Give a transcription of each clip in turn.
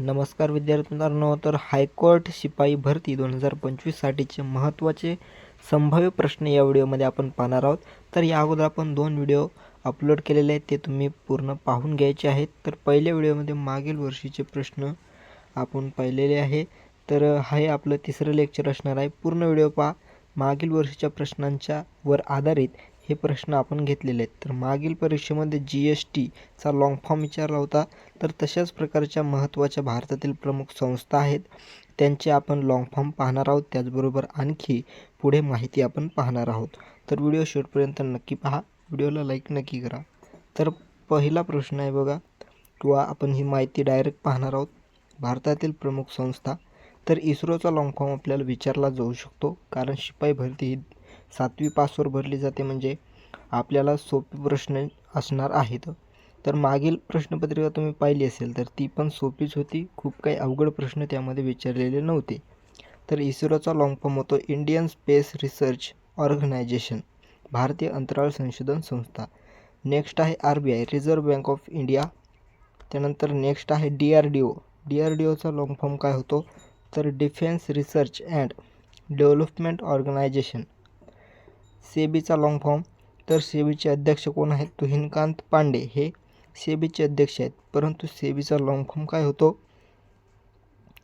नमस्कार विद्यार्थ्यांनो, तर हायकोर्ट शिपाई भरती 2025साठीचे महत्त्वाचे संभाव्य प्रश्न या व्हिडिओमध्ये आपण पाहणार आहोत. तर या अगोदर आपण 2 व्हिडिओ अपलोड केलेले आहेत, ते तुम्ही पूर्ण पाहून घ्यायचे आहेत. तर पहिल्या व्हिडिओमध्ये मागील वर्षीचे प्रश्न आपण पाहिलेले आहे. तर हे आपलं तिसरं लेक्चर असणार आहे. पूर्ण व्हिडिओ पहा. मागील वर्षीच्या प्रश्नांच्या वर आधारित हे प्रश्न आपण घेतलेले आहेत. तर मागील परीक्षेमध्ये GSTचा लॉंग फॉर्म विचारला होता. तर तशाच प्रकारच्या महत्त्वाच्या भारतातील प्रमुख संस्था आहेत, त्यांचे आपण लॉंग फॉर्म पाहणार आहोत. त्याचबरोबर आणखी पुढे माहिती आपण पाहणार आहोत. तर व्हिडिओ शेवटपर्यंत नक्की पहा, व्हिडिओला लाईक नक्की करा. तर पहिला प्रश्न आहे बघा, किंवा आपण ही माहिती डायरेक्ट पाहणार आहोत. भारतातील प्रमुख संस्था. तर इस्रोचा लॉंग फॉर्म आपल्याला विचारला जाऊ शकतो, कारण शिपाई भरती ही 7वी पासवर भरली जाते, म्हणजे आपल्याला सोपे प्रश्न असणार आहेत. तर मागील प्रश्नपत्रिका तुम्ही पाहिली असेल तर ती पण सोपीच होती, खूप काही अवघड प्रश्न त्यामध्ये विचारलेले नव्हते. तर इस्रोचा लॉंग फॉर्म होतो इंडियन स्पेस रिसर्च ऑर्गनायझेशन, भारतीय अंतराळ संशोधन संस्था. नेक्स्ट आहे RBI, reserve bank of India. त्यानंतर नेक्स्ट आहे DRDO. DRDOचा लॉंग फॉर्म काय होतो, तर defence research and development organisation. सेबीचा लॉंग फॉर्म, तर सेबीचे अध्यक्ष कोण आहेत, तुहिनकांत पांडे हे सेबीचे अध्यक्ष आहेत. परंतु सेबीचा लॉंग फॉर्म काय होतो,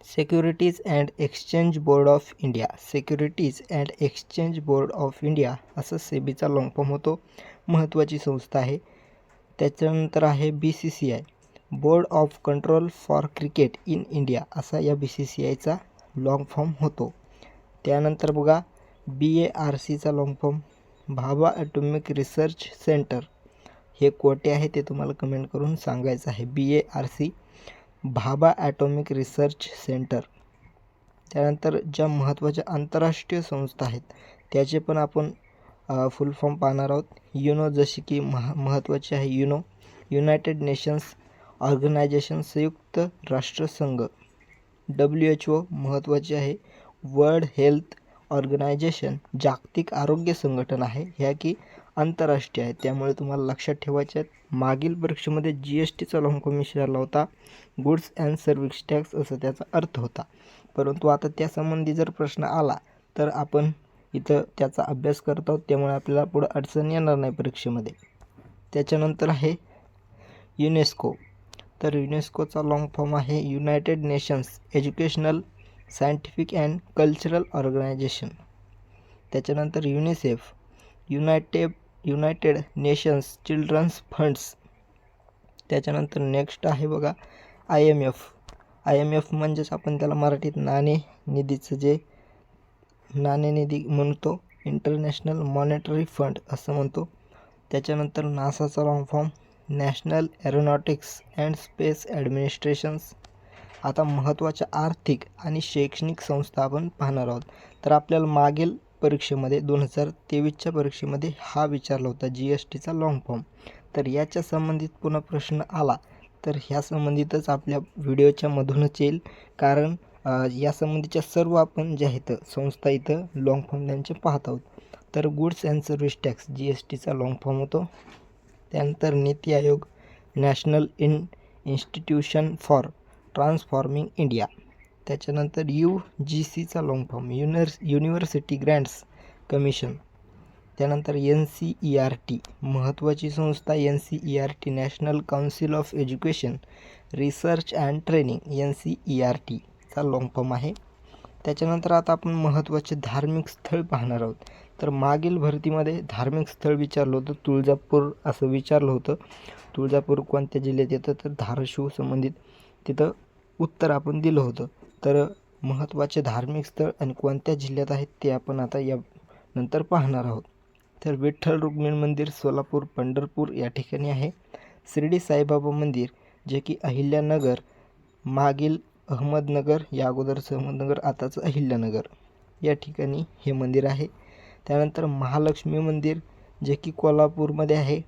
securities and exchange board of India. Securities and exchange board of India असं सेबीचा लॉंग फॉर्म होतो. महत्त्वाची संस्था आहे. त्याच्यानंतर आहे BCCI, board of control for cricket in India, असा या BCCIचा लॉंग फॉर्म होतो. त्यानंतर बघा BARCचा long form, Bhabha atomic research centre. हे कोठे आहे ते तुम्हाला कमेंट करून सांगायचं आहे. BARC, Bhabha atomic research centre. त्यानंतर ज्या महत्त्वाच्या आंतरराष्ट्रीय संस्था आहेत त्याचे पण आपण फुल फॉर्म पाहणार आहोत. युनो, जशी की महत्त्वाची आहे युनो, युनायटेड नेशन्स ऑर्गनायझेशन, संयुक्त राष्ट्रसंघ. WHO महत्त्वाची आहे, वर्ल्ड हेल्थ ऑर्गनायझेशन, जागतिक आरोग्य संघटना आहे. ह्या की आंतरराष्ट्रीय आहे, त्यामुळे तुम्हाला लक्षात ठेवायचे आहेत. मागील परीक्षेमध्ये GSTचा लॉंग फॉर्म विचारला होता, गुड्स अँड सर्व्हिस टॅक्स असं त्याचा अर्थ होता. परंतु आता त्यासंबंधी जर प्रश्न आला तर आपण इथं त्याचा अभ्यास करत आहोत, त्यामुळे आपल्याला पुढं अडचण येणार नाही परीक्षेमध्ये. त्याच्यानंतर आहे युनेस्को. तर युनेस्कोचा लॉंग फॉर्म आहे united nations educational, scientific and cultural organisation. त्याच्यानंतर UNICEF, united nations children's funds. त्याच्यानंतर नेक्स्ट आहे बघा IMF म्हणजेच आपण त्याला मराठीत नाणेनिधीचं जे नाणेनिधी म्हणतो, इंटरनॅशनल मॉनेटरी फंड असं म्हणतो. त्याच्यानंतर नासाचा long form national aeronautics and space administrations. आता महत्त्वाच्या आर्थिक आणि शैक्षणिक संस्था आपण पाहणार आहोत. तर आपल्याला मागील परीक्षेमध्ये 2023च्या परीक्षेमध्ये हा विचारला होता GSTचा लॉंग फॉर्म. तर याच्या संबंधित पुन्हा प्रश्न आला तर ह्या संबंधितच आपल्या व्हिडिओच्या मधूनच येईल, कारण या संबंधीच्या सर्व आपण जे आहेत संस्था इथं लॉंग फॉर्म त्यांचे पाहत आहोत. तर गुड्स अँड सर्व्हिस टॅक्स GSTचा लॉंग फॉर्म होतो. त्यानंतर NITI Aayog, national institution for transforming India. त्याच्यानंतर UGCचा long form university grants commission. त्यानंतर NCERT, महत्त्वाची संस्था NCERT, national council of education research and training, NCERTचा लॉंग फॉर्म आहे. त्याच्यानंतर आता आपण महत्त्वाचे धार्मिक स्थळ पाहणार आहोत. तर मागील भरतीमध्ये धार्मिक स्थळ विचारलं होतं, तुळजापूर असं विचारलं होतं. तुळजापूर कोणत्या जिल्ह्यात येतं, तर धाराशिव संबंधित तिथं उत्तर आपण दिलं होतं. तर महत्त्वाचे धार्मिक स्थळ आणि कोणत्या जिल्ह्यात आहेत ते आपण आता या नंतर पाहणार आहोत. तर विठ्ठल रुक्मिणी मंदिर सोलापूर, पंढरपूर या ठिकाणी आहे. शिर्डी साईबाबा मंदिर, जे की अहिल्यानगर, मागील अहमदनगर, या अगोदरचं अहमदनगर, आताचं अहिल्यानगर या ठिकाणी हे मंदिर आहे. त्यानंतर महालक्ष्मी मंदिर, जे की कोल्हापूरमध्ये आहे.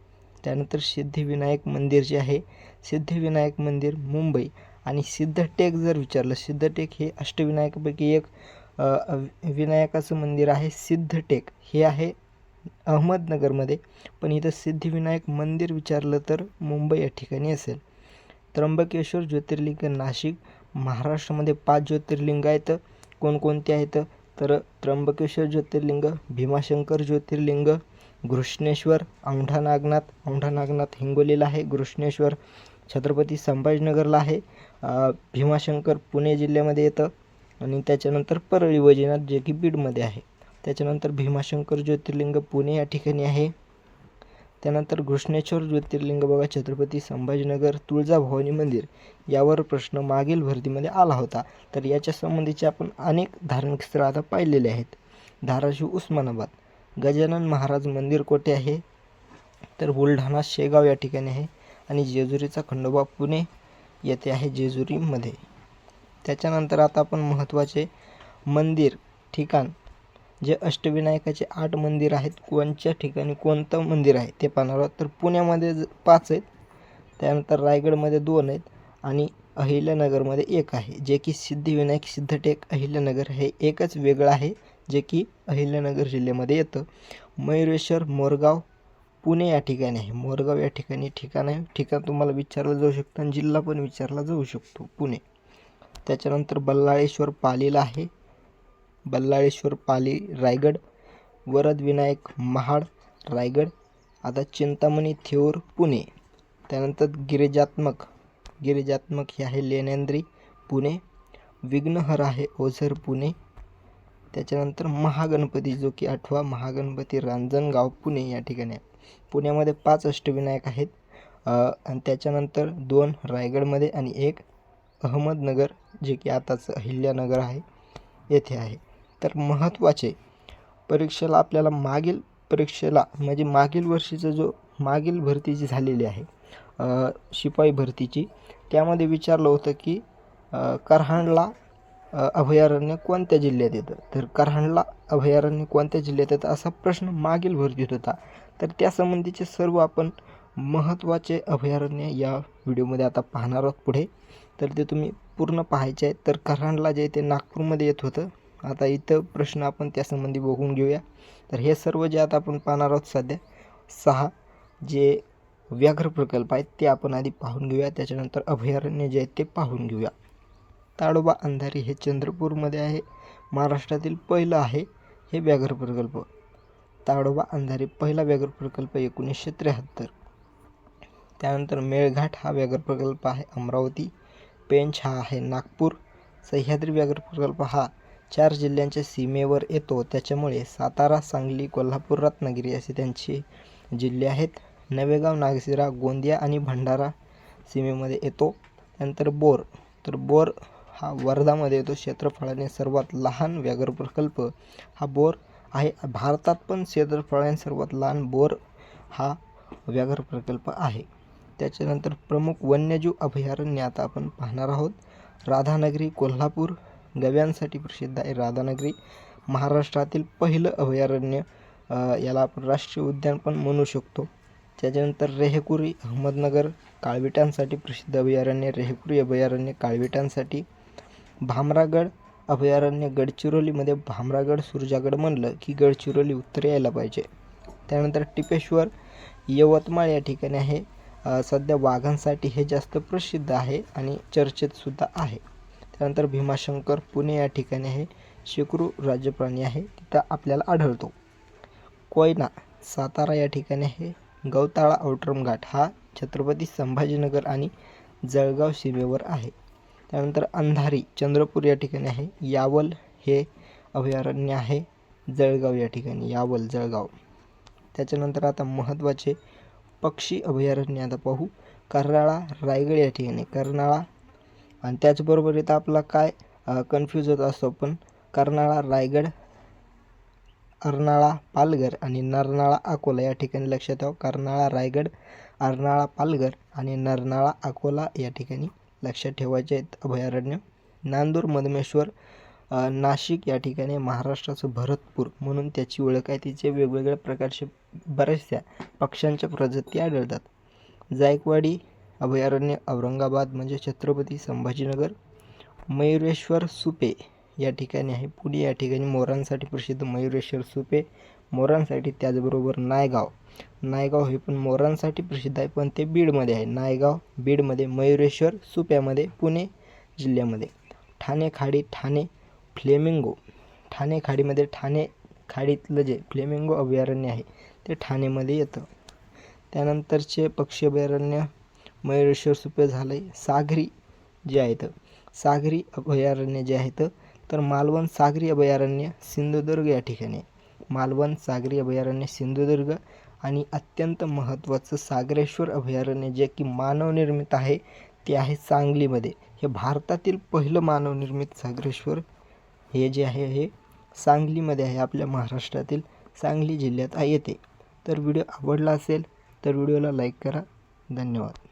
त्यानंतर सिद्धिविनायक मंदिर जे आहे, सिद्धिविनायक मंदिर मुंबई. आणि सिद्धटेक जर विचारलं, सिद्धटेक हे अष्टविनायकापैकी एक विनायकाचं मंदिर आहे. सिद्धटेक हे आहे अहमदनगरमध्ये, पण इथं सिद्धिविनायक मंदिर विचारलं तर मुंबई या ठिकाणी असेल. त्र्यंबकेश्वर ज्योतिर्लिंग नाशिक, महाराष्ट्रामध्ये 5 ज्योतिर्लिंग आहेत. कोणकोणते आहेत तर त्र्यंबकेश्वर ज्योतिर्लिंग, भीमाशंकर ज्योतिर्लिंग, घृष्णेश्वर, औंढा नागनाथ हिंगोलीला आहे, घृष्णेश्वर छत्रपती संभाजीनगरला आहे, भीमाशंकर पुणे जिल्ह्यामध्ये येतं आणि त्याच्यानंतर परळी वैजनाथ जे की बीडमध्ये आहे. त्याच्यानंतर भीमाशंकर ज्योतिर्लिंग पुणे या ठिकाणी आहे. त्यानंतर घृष्णेश्वर ज्योतिर्लिंग बघा छत्रपती संभाजीनगर, तुळजाभवानी मंदिर यावर प्रश्न मागील भरतीमध्ये आला होता. तर याच्या संबंधीचे आपण अनेक धार्मिक स्थळं आता पाहिलेले आहेत. धाराशिव उस्मानाबाद, गजानन महाराज मंदिर कोठे आहे तर बुलढाणा शेगाव या ठिकाणी आहे आणि जेजुरीचा खंडोबा पुणे येथे आहे जेजुरीमध्ये. त्याच्यानंतर आता आपण महत्त्वाचे मंदिर ठिकाण जे अष्टविनायकाचे 8 मंदिर आहेत कोणत्या ठिकाणी कोणतं मंदिर आहे ते पाहणार आहोत. तर पुण्यामध्ये 5 आहेत, त्यानंतर रायगडमध्ये 2 आहेत आणि अहिल्यानगरमध्ये 1 आहे जे की सिद्धिविनायक सिद्धटेक अहिल्यानगर हे एकच वेगळं आहे जे की अहिल्यानगर जिल्ह्यामध्ये येतं. मयुरेश्वर मोरगाव पुणे या ठिकाणी आहे. मोरगाव या ठिकाणी ठिकाण आहे. ठिकाण तुम्हाला विचारलं जाऊ शकतं आणि जिल्हा पण विचारला जाऊ शकतो पुणे. त्याच्यानंतर बल्लाळेश्वर पालीला आहे, बल्लाळेश्वर पाली रायगड, वरदविनायक महाड रायगड. आता चिंतामणी थेऊर पुणे. त्यानंतर गिरिजात्मक हे आहे लेण्याद्री पुणे, विघ्नहर आहे ओझर पुणे. त्याच्यानंतर महागणपती जो की 8वा महागणपती रांजणगाव पुणे या ठिकाणी आहे. पुण्यामध्ये 5 अष्टविनायक आहेत आणि त्याच्यानंतर 2 रायगडमध्ये आणि 1 अहमदनगर जे की आताच अहिल्यानगर आहे येथे आहे. तर महत्त्वाचे परीक्षेला आपल्याला मागील परीक्षेला म्हणजे मागील वर्षीचं जो मागील भरती जी झालेली आहे शिपाई भरतीची त्यामध्ये विचारलं होतं की करहांडला अभयारण्य कोणत्या जिल्ह्यात येतं तर करहांडला अभयारण्य कोणत्या जिल्ह्यात येतं असा प्रश्न मागील भरतीत होता. तर त्यासंबंधीचे सर्व आपण महत्त्वाचे अभयारण्य या व्हिडिओमध्ये आता पाहणार आहोत पुढे. तर ते तुम्ही पूर्ण पाहायचे आहे. तर करहांडला जे ते नागपूरमध्ये येत होतं. आता इथं प्रश्न आपण त्यासंबंधी बघून घेऊया. तर हे सर्व जे आता आपण पाहणार आहोत सध्या 6 जे व्याघ्र प्रकल्प आहेत ते आपण आधी पाहून घेऊया. त्याच्यानंतर अभयारण्य जे आहेत ते पाहून घेऊया. ताडोबा अंधारी हे चंद्रपूरमध्ये आहे. महाराष्ट्रातील पहिलं आहे हे व्याघ्र प्रकल्प. ताडोबा अंधारी पहिला व्याघ्र प्रकल्प 1973. त्यानंतर मेळघाट हा व्याघ्र प्रकल्प आहे अमरावती. पेंच हा आहे नागपूर. सह्याद्री व्याघ्र प्रकल्प हा 4 जिल्ह्यांच्या सीमेवर येतो, त्याच्यामुळे सातारा, सांगली, कोल्हापूर, रत्नागिरी असे त्यांचे जिल्हे आहेत. नवेगाव, नागझिरा, गोंदिया आणि भंडारा सीमेमध्ये येतो. त्यानंतर बोर, तर बोर हा वर्धामध्ये येतो. क्षेत्रफळाने सर्वात लहान व्याघ्र प्रकल्प हा बोर आहे. भारतात पण क्षेत्रफळाने सर्वात लहान बोर हा व्याघ्र प्रकल्प आहे. त्याच्यानंतर प्रमुख वन्यजीव अभयारण्य आता आपण पाहणार आहोत. राधानगरी कोल्हापूर गव्यांसाठी प्रसिद्ध आहे राधानगरी. महाराष्ट्रातील पहिलं अभयारण्य याला आपण राष्ट्रीय उद्यान पण म्हणू शकतो. त्याच्यानंतर रेहेकुरी अहमदनगर काळविटांसाठी प्रसिद्ध अभयारण्य रेहेकुरी अभयारण्य काळविटांसाठी. भामरागड अभयारण्य गडचिरोलीमध्ये भामरागड सुरजागड म्हणलं की गडचिरोली उत्तर यायला पाहिजे. त्यानंतर टिपेश्वर यवतमाळ या ठिकाणी आहे. सध्या वाघांसाठी हे जास्त प्रसिद्ध आहे आणि चर्चेत सुद्धा आहे. त्यानंतर भीमाशंकर पुणे या ठिकाणी आहे. शेकडो राज्यप्राणी आहे तिथं आपल्याला आढळतो. कोयना सातारा या ठिकाणी आहे. गौताळा आउटरम घाट हा छत्रपती संभाजीनगर आणि जळगाव सीमेवर आहे. त्यानंतर अंधारी चंद्रपूर या ठिकाणी आहे. यावल हे अभयारण्य आहे जळगाव या ठिकाणी, यावल जळगाव. त्याच्यानंतर आता महत्त्वाचे पक्षी अभयारण्य आता पाहू. कर्नाळा रायगड या ठिकाणी कर्नाळा आणि त्याचबरोबर इथं आपला काय कन्फ्यूज होत असतो पण कर्नाळा रायगड, अर्नाळा पालघर आणि नरनाळा अकोला या ठिकाणी लक्षात ठेवा. कर्नाळा रायगड, अर्नाळा पालघर आणि नरनाळा अकोला या ठिकाणी लक्षात ठेवायचे आहेत अभयारण्य. नांदूर मधमेश्वर नाशिक या ठिकाणी महाराष्ट्राचं भरतपूर म्हणून त्याची ओळख आहे. तिचे वेगवेगळ्या प्रकारचे बऱ्याचशा पक्ष्यांच्या प्रजाती आढळतात. जायकवाडी अभयारण्य औरंगाबाद म्हणजे छत्रपती संभाजीनगर. मयुरेश्वर सुपे या ठिकाणी आहे पुणे या ठिकाणी मोरांसाठी प्रसिद्ध मयुरेश्वर सुपे मोरांसाठी. त्याचबरोबर नायगाव हे पण मोरांसाठी प्रसिद्ध आहे पण ते बीडमध्ये आहे. नायगाव बीडमध्ये, मयुरेश्वर सुप्यामध्ये पुणे जिल्ह्यामध्ये. ठाणे खाडी, ठाणे फ्लेमिंगो, ठाणे खाडीमध्ये ठाणे खाडीतलं जे फ्लेमिंगो अभयारण्य आहे ते ठाणेमध्ये येतं. त्यानंतरचे पक्षी अभयारण्य मयूरेश्वर सुपे झालं आहे. सागरी जे आहेत, सागरी अभयारण्य जे आहेत तर मालवण सागरी अभयारण्य सिंधुदुर्ग या ठिकाणी. मालवण सागरी अभयारण्य सिंधुदुर्ग. आणि अत्यंत महत्त्वाचं सागरेश्वर अभयारण्य जे की मानवनिर्मित आहे ते आहे सांगलीमध्ये. हे भारतातील पहिलं मानवनिर्मित सागरेश्वर हे जे आहे हे सांगलीमध्ये आहे, आपल्या महाराष्ट्रातील सांगली जिल्ह्यात येते. तर व्हिडिओ आवडला असेल तर व्हिडिओला लाईक करा. धन्यवाद.